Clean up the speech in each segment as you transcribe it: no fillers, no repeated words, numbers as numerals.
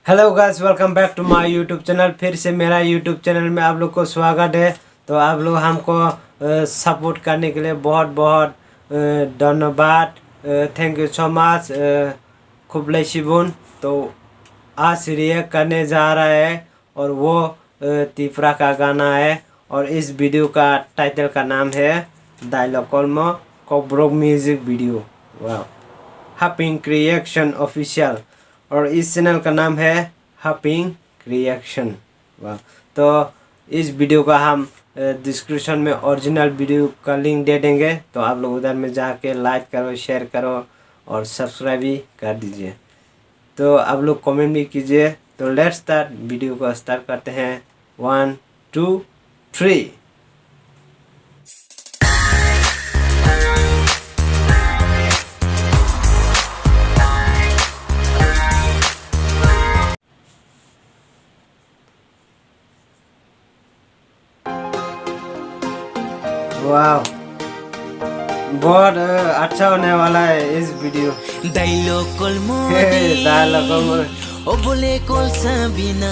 Hello guys, welcome back to my YouTube channel. फिर से मेरा यूट्यूब चैनल में आप लोग को स्वागत है। तो आप लोग हमको सपोर्ट करने के लिए बहुत बहुत धन्यवाद। Thank you so much. खुबले शिबुन। तो आज रिएक्ट करने जा रहा है और वो तीफरा का गाना है और इस वीडियो का टाइटल का नाम है डायलॉग कॉल्मो कोब्रोक म्यूजिक वीडियो। वाह, हपिंग क्रिएशन ऑफिशियल और इस चैनल का नाम है हपिंग क्रिएशन। वाह, तो इस वीडियो का हम डिस्क्रिप्शन में ओरिजिनल वीडियो का लिंक दे देंगे, तो आप लोग उधर में जाके लाइक करो, शेयर करो और सब्सक्राइब भी कर दीजिए। तो आप लोग कमेंट भी कीजिए। तो लेट्स स्टार्ट, वीडियो को स्टार्ट करते हैं। 1 2 3। वाह, बहुत अच्छा होने वाला है इस video. O boleh kol sabina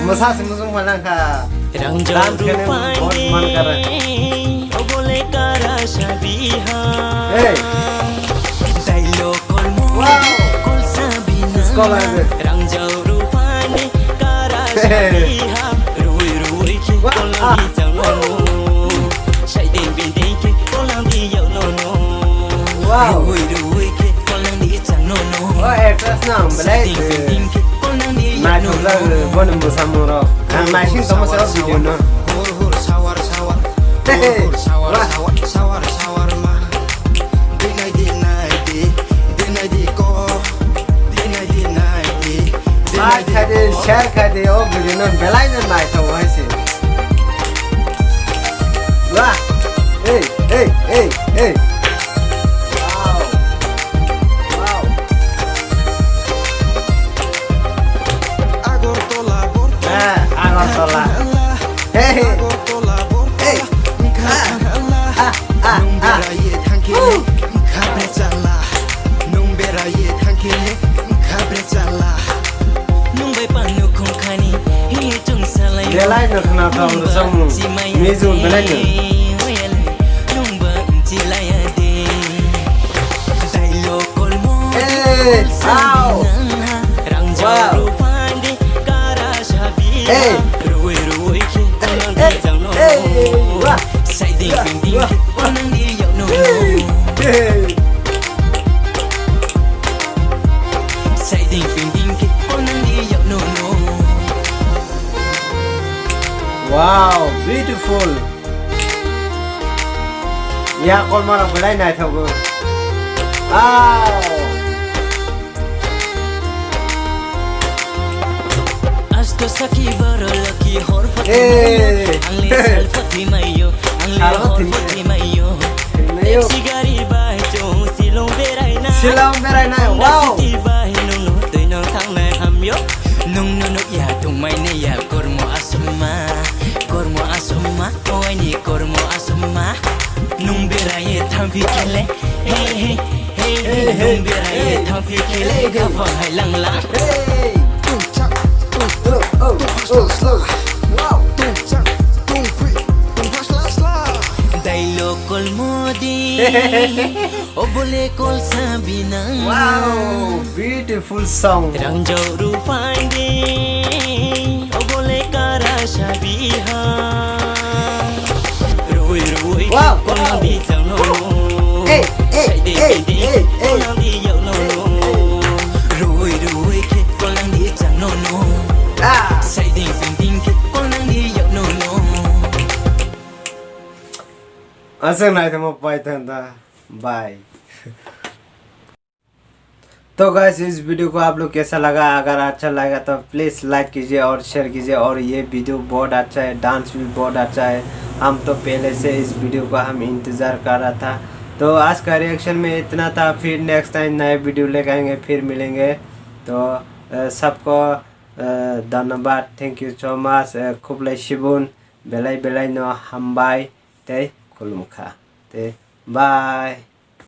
मसा से मुझे मना का rang डांस करने में बहुत मन कर रहा है। O boleh kara shabiha Hey, Dailo kol mo kol sabina इसको लगे rang jau rupane kara shabiha Rui rui ke kolam di jang no Shai ding bin ding ke kolam di yau no no Wow, Rui rui ke kolam di jang no no वो actress ना Shai ding bin ding ke kolam di मैं yau तो no लग no बन मुसा मोरा मैं सिंह तो मुसा video ना Hur sawar sawar Hur sawar sawar sawar sawar ma Dinai di ko Dinai di like कर दे, शेयर कर दे और वीडियो ना बेल आइकन ना तो वैसे। वाह, ए ए ए ए wow wow Agor tola borta आगो तोला हे हे Agor tola borta Nung beraye thankile Kabre chala Nung beraye thankile Kabre chala Nung bay panu kong kani hi chung salay bell icon ना तो हम सब music bell icon Nung ba chilaya de Dailo kolmo Hey, ow. Rang Wow. jaru pande kara shabiha Hey. Rui rui ke kolang di jang no Hey, wah. Sai ding ding ding Wah, ke kolang di yau no हे Sai ding ding ding ke kolang di yau no wow, beautiful. यहाँ call मारा बड़ाई ना था वो। आओ Asto saki baro laki hor fati Hey. Angle sal fati mayo Angle Sal hor fati fati mayo mayo. Taxi gari bai chong silong berai na सिलाऊं मेरा ना, wow. City bai nung no tui nang thang na ham yo Nung no no ya tung mai ne ya kormo asuma Oi ni kormo asuma Nung berai thang phi kele Hey hey hey hey Nung berai thang phi kele Ka phang hai lang lang Hey, Tung chak Tung oh oh oh oh, wow. Tung chak Tung quick Tung flash la sla Dailo kol modi O boleh kol sabina Wow, beautiful song. Rang jau rupane O boleh kara shabiha Rui rui Wow, kolang wow. di jang no Hey, hey, Shai ding hey, ding ding hey, hey. kolang di yau no Rui rui ke kolang di jang no Ah, Shai ding ding ding ke kolang di yau no असर नहीं था मैं Python था। Bye. तो guys, इस video को आप लोग कैसा लगा? अगर अच्छा लगा तो प्लीज़ लाइक कीजिए और शेयर कीजिए। और ये वीडियो बहुत अच्छा है, डांस भी बहुत अच्छा है। हम तो पहले से इस वीडियो का हम इंतज़ार कर रहा था। तो आज का रिएक्शन में इतना था। फिर नेक्स्ट टाइम नए वीडियो लेकर आएंगे, फिर मिलेंगे। तो सबको धन्यवाद। Thank you so much. खुबले शिबुन बेलाई बेलाई नो हमबाई ते खुलमुखा ते बाय।